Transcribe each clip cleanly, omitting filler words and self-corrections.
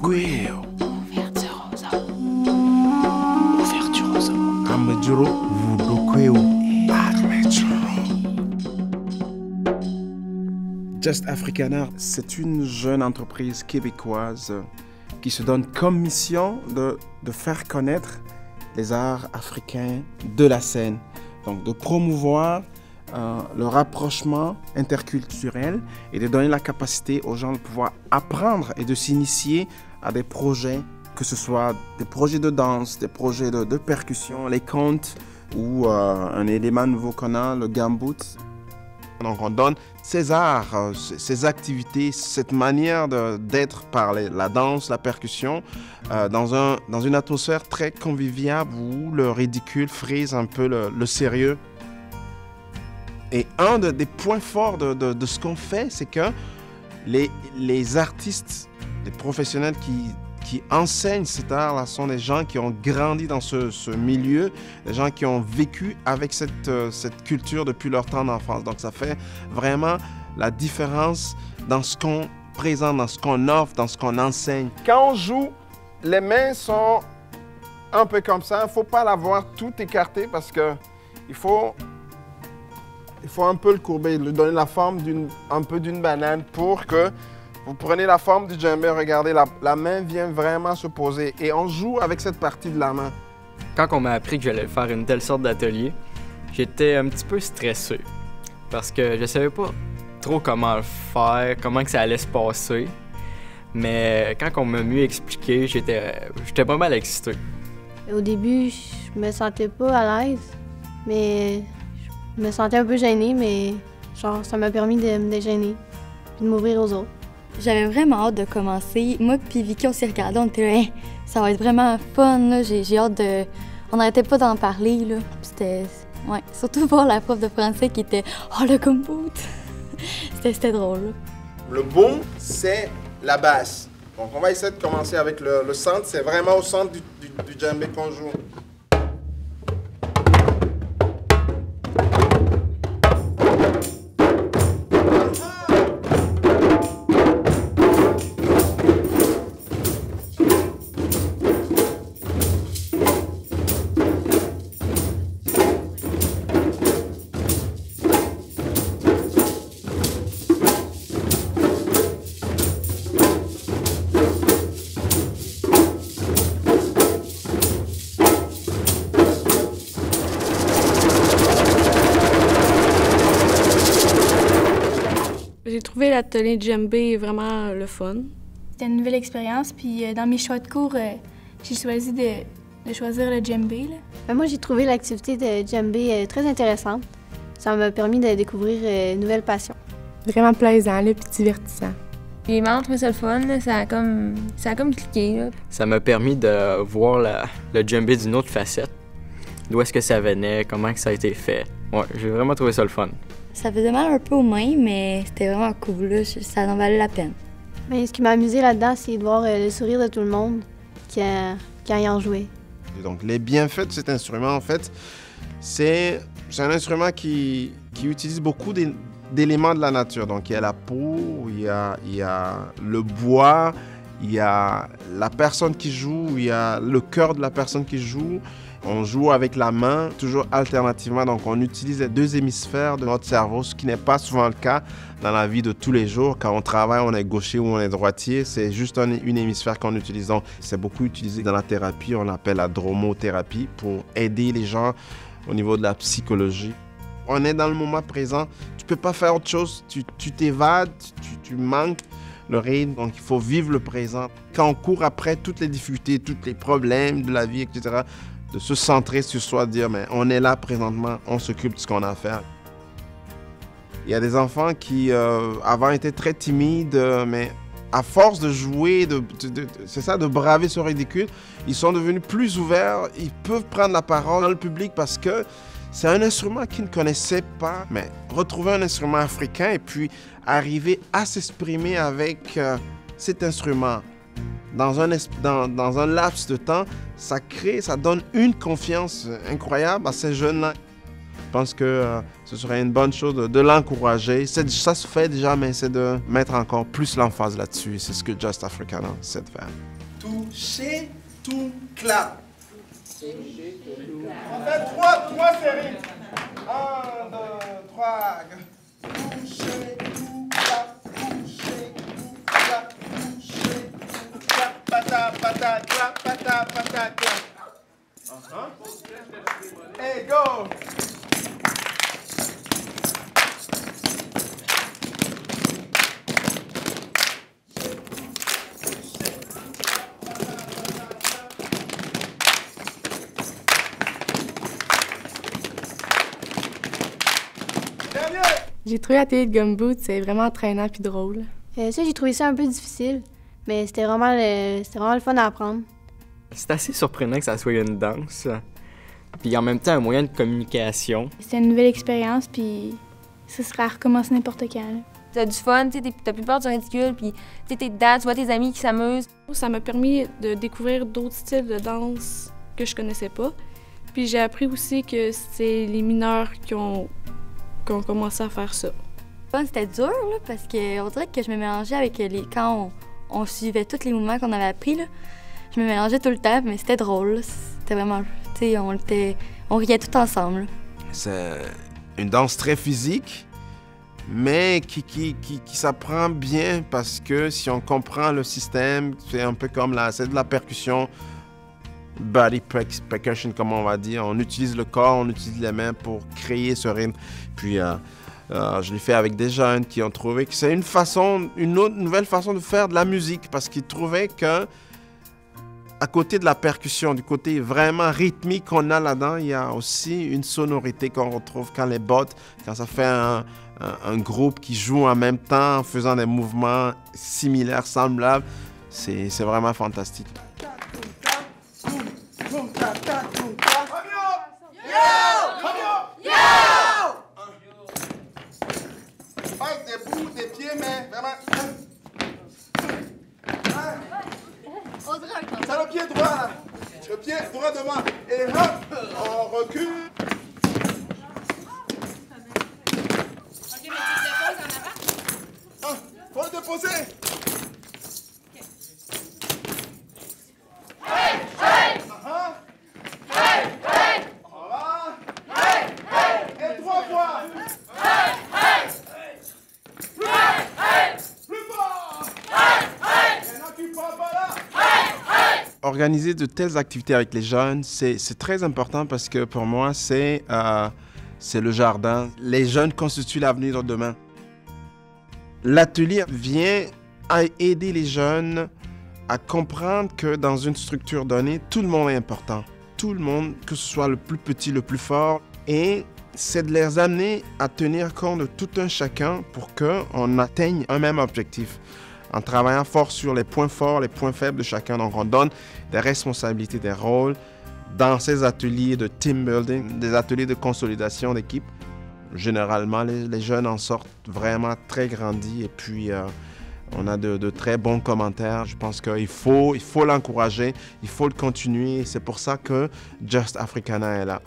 Vudokweo. Ouverture aux hommes. Amejuro Vudokweo. Just Afrikaner, c'est une jeune entreprise québécoise qui se donne comme mission de faire connaître les arts africains de la scène. Donc de promouvoir le rapprochement interculturel et de donner la capacité aux gens de pouvoir apprendre et de s'initier à des projets, que ce soit des projets de danse, des projets de percussion, les contes ou un élément nouveau qu'on a, le gumboot. Donc on donne ces arts, ces activités, cette manière d'être par la danse, la percussion, dans une atmosphère très conviviale où le ridicule frise un peu le sérieux. Et un des points forts de ce qu'on fait, c'est que les artistes, les professionnels qui enseignent cet art-là sont des gens qui ont grandi dans ce milieu, des gens qui ont vécu avec cette culture depuis leur temps d'enfance. Donc ça fait vraiment la différence dans ce qu'on présente, dans ce qu'on offre, dans ce qu'on enseigne. Quand on joue, les mains sont un peu comme ça. Il ne faut pas l'avoir tout écarté parce qu'il faut un peu le courber, lui donner la forme un peu d'une banane pour que vous prenez la forme du djembé, regardez, la main vient vraiment se poser et on joue avec cette partie de la main. Quand on m'a appris que j'allais faire une telle sorte d'atelier, j'étais un petit peu stressé parce que je savais pas trop comment le faire, comment que ça allait se passer. Mais quand on m'a mieux expliqué, j'étais pas mal excité. Au début, je me sentais pas à l'aise, mais je me sentais un peu gênée, mais genre ça m'a permis de me dégêner et de m'ouvrir aux autres. J'avais vraiment hâte de commencer. Moi puis Vicky, on s'est regardé, on était là, hey, ça va être vraiment fun, là. J'ai hâte de... On n'arrêtait pas d'en parler, là. C'était... Ouais, surtout pour la prof de français qui était « Oh, le gumboot! » C'était drôle, là. Le boom, c'est la basse. Donc on va essayer de commencer avec le centre. C'est vraiment au centre du djembé qu'on joue. J'ai trouvé l'atelier de djembé vraiment le fun. C'était une nouvelle expérience, puis dans mes choix de cours, j'ai choisi de choisir le djembé. Moi, j'ai trouvé l'activité de djembé très intéressante. Ça m'a permis de découvrir une nouvelle passion. Vraiment plaisant, là, puis divertissant. J'ai vraiment trouvé ça le fun, là. Ça a comme cliqué. Là. Ça m'a permis de voir le djembé d'une autre facette. D'où est-ce que ça venait, comment que ça a été fait. Ouais, j'ai vraiment trouvé ça le fun. Ça faisait mal un peu aux mains, mais c'était vraiment cool, là. Ça en valait la peine. Mais ce qui m'a amusé là-dedans, c'est de voir le sourire de tout le monde quand ils en jouaient. Et donc les bienfaits de cet instrument, en fait, c'est un instrument qui utilise beaucoup d'éléments de la nature. Donc il y a la peau, il y a le bois, il y a la personne qui joue, il y a le cœur de la personne qui joue. On joue avec la main, toujours alternativement, donc on utilise les deux hémisphères de notre cerveau, ce qui n'est pas souvent le cas dans la vie de tous les jours. Quand on travaille, on est gaucher ou on est droitier, c'est juste une hémisphère qu'on utilise. Donc c'est beaucoup utilisé dans la thérapie, on l'appelle la dromothérapie, pour aider les gens au niveau de la psychologie. On est dans le moment présent, tu ne peux pas faire autre chose, tu t'évades, tu manques le rythme, donc il faut vivre le présent. Quand on court après toutes les difficultés, tous les problèmes de la vie, etc., de se centrer sur soi, de dire mais on est là présentement, on s'occupe de ce qu'on a à faire. Il y a des enfants qui avant étaient très timides, mais à force de jouer, c'est ça, de braver ce ridicule, ils sont devenus plus ouverts, ils peuvent prendre la parole dans le public parce que c'est un instrument qu'ils ne connaissaient pas. Mais retrouver un instrument africain et puis arriver à s'exprimer avec cet instrument dans un laps de temps, ça donne une confiance incroyable à ces jeunes-là. pense que ce serait une bonne chose de l'encourager. Ça se fait déjà, mais c'est de mettre encore plus l'emphase là-dessus. C'est ce que Just Africana essaie de faire. Toucher, tout clap. On fait trois séries. 1, 2, 3. Toucher, tout clap. Toucher, tout clap. Toucher, tout clap. Pata, pata, clap, pata, pata, clap. Hey, go! J'ai trouvé l'atelier de gumboot, c'est vraiment entraînant puis drôle. Ça, j'ai trouvé ça un peu difficile, mais c'était vraiment le fun à apprendre. C'est assez surprenant que ça soit une danse, puis en même temps un moyen de communication. C'était une nouvelle expérience, puis ça serait à recommencer n'importe quand. T'as du fun, t'as plus peur du ridicule, puis t'es dedans, tu vois tes amis qui s'amusent. Ça m'a permis de découvrir d'autres styles de danse que je connaissais pas. Puis j'ai appris aussi que c'est les mineurs qui ont commencé à faire ça. C'était dur, là, parce qu'on dirait que je me mélangeais avec quand on suivait tous les mouvements qu'on avait appris, là. Je me mélangeais tout le temps, mais c'était drôle. C'était vraiment... Tu sais, on riait tout ensemble. C'est une danse très physique, mais qui s'apprend bien parce que si on comprend le système, c'est un peu comme c'est de la percussion, body percussion, comme on va dire. On utilise le corps, on utilise les mains pour créer ce rythme. Puis je l'ai fait avec des jeunes qui ont trouvé que c'est une nouvelle façon de faire de la musique parce qu'ils trouvaient que à côté de la percussion, du côté vraiment rythmique qu'on a là-dedans, il y a aussi une sonorité qu'on retrouve quand les bottes, quand ça fait un groupe qui joue en même temps en faisant des mouvements similaires, semblables. C'est vraiment fantastique. Des pieds, mais vraiment... C'est le pied droit, là. Le pied droit devant. Et hop, on recule. Ok, mais tu te déposes en avant? Ah, faut le déposer. Hey, hey! Hey, hey! Voilà. Hey, hey! Et 3 fois. Hey, hey! Hey, hey! Plus fort! Hey, hey! Maintenant, tu prends pas là. Organiser de telles activités avec les jeunes, c'est très important parce que pour moi, c'est le jardin. Les jeunes constituent l'avenir de demain. L'atelier vient à aider les jeunes à comprendre que dans une structure donnée, tout le monde est important. Tout le monde, que ce soit le plus petit, le plus fort. Et c'est de les amener à tenir compte de tout un chacun pour qu'on atteigne un même objectif. En travaillant fort sur les points forts, les points faibles de chacun. Donc, on donne des responsabilités, des rôles dans ces ateliers de team building, des ateliers de consolidation d'équipe. Généralement, les jeunes en sortent vraiment très grandis et puis on a de très bons commentaires. Je pense qu'il faut l'encourager, il faut le continuer. C'est pour ça que Just Africana est là.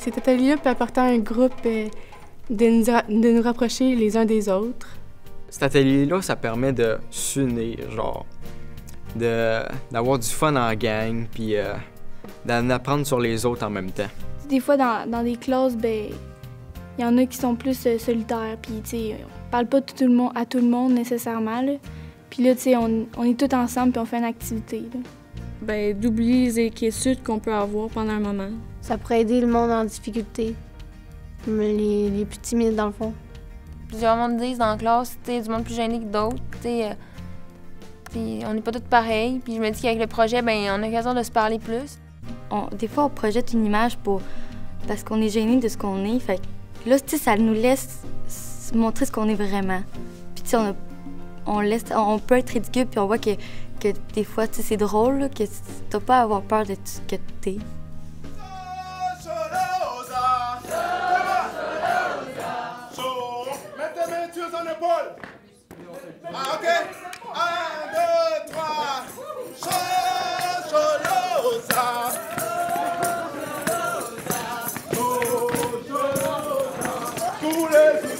Cet atelier-là peut apporter un groupe de nous rapprocher les uns des autres. Cet atelier-là, ça permet de s'unir, genre, d'avoir du fun en gang, puis d'en apprendre sur les autres en même temps. Des fois, dans des classes, ben, il y en a qui sont plus solitaires, puis tu sais, on parle pas à tout le monde nécessairement, là. Puis là, tu sais, on est tous ensemble, puis on fait une activité, là. Ben, d'oublier les inquiétudes qu'on peut avoir pendant un moment. Ça pourrait aider le monde en difficulté, les plus timides dans le fond. Plusieurs monde disent dans la classe, tu sais, du monde plus gêné que d'autres, tu sais, puis on n'est pas tous pareils. Puis je me dis qu'avec le projet, ben, on a l'occasion de se parler plus. Des fois, on projette une image parce qu'on est gêné de ce qu'on est. Fait que là, tu sais, ça nous laisse montrer ce qu'on est vraiment. Puis tu sais, on peut être ridicule, puis on voit que des fois, tu sais, c'est drôle, là, que t'as pas à avoir peur de ce que t'es. Mets tes mains sur ton épaule. Ah, ok. 1, 2, 3. Cholosa. Tous les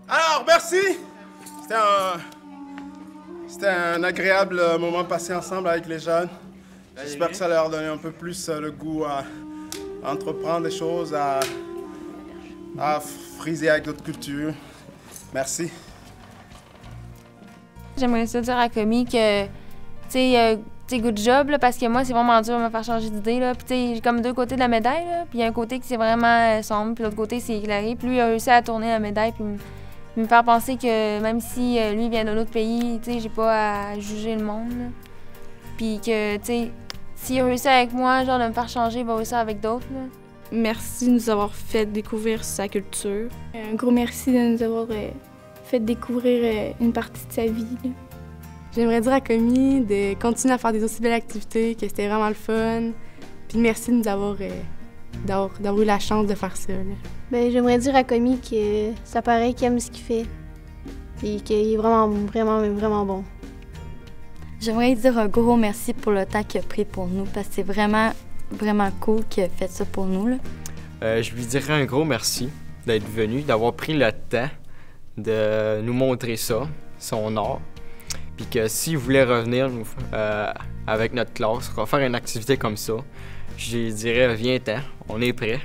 Alors, merci. C'était un agréable moment passé ensemble avec les jeunes. J'espère que ça leur a donné un peu plus le goût à entreprendre des choses, à friser avec d'autres cultures. Merci. J'aimerais ça dire à Comi que, tu sais, good job, là, parce que moi, c'est vraiment dur de me faire changer d'idée, là. Puis, tu sais, j'ai comme deux côtés de la médaille, là. Puis, il y a un côté qui c'est vraiment sombre, puis l'autre côté, c'est éclairé. Puis, lui, il a réussi à tourner la médaille, puis me faire penser que même si lui vient d'un autre pays, tu sais, j'ai pas à juger le monde, là. Puis que, tu sais, s'il a réussi avec moi, genre, de me faire changer, il va réussir avec d'autres, là. Merci de nous avoir fait découvrir sa culture. Un gros merci de nous avoir fait découvrir une partie de sa vie, là. J'aimerais dire à Comi de continuer à faire des aussi belles activités, que c'était vraiment le fun. Puis merci de nous avoir eu la chance de faire ça, là. Ben, j'aimerais dire à Comi que ça paraît qu'il aime ce qu'il fait. Et qu'il est vraiment, vraiment, vraiment bon. J'aimerais dire un gros merci pour le temps qu'il a pris pour nous, parce que c'est vraiment, vraiment cool qu'il a fait ça pour nous, là. Je lui dirais un gros merci d'être venu, d'avoir pris le temps de nous montrer ça, son art. Puis que s'il voulait revenir avec notre classe, refaire une activité comme ça, je lui dirais viens-t'en, on est prêt.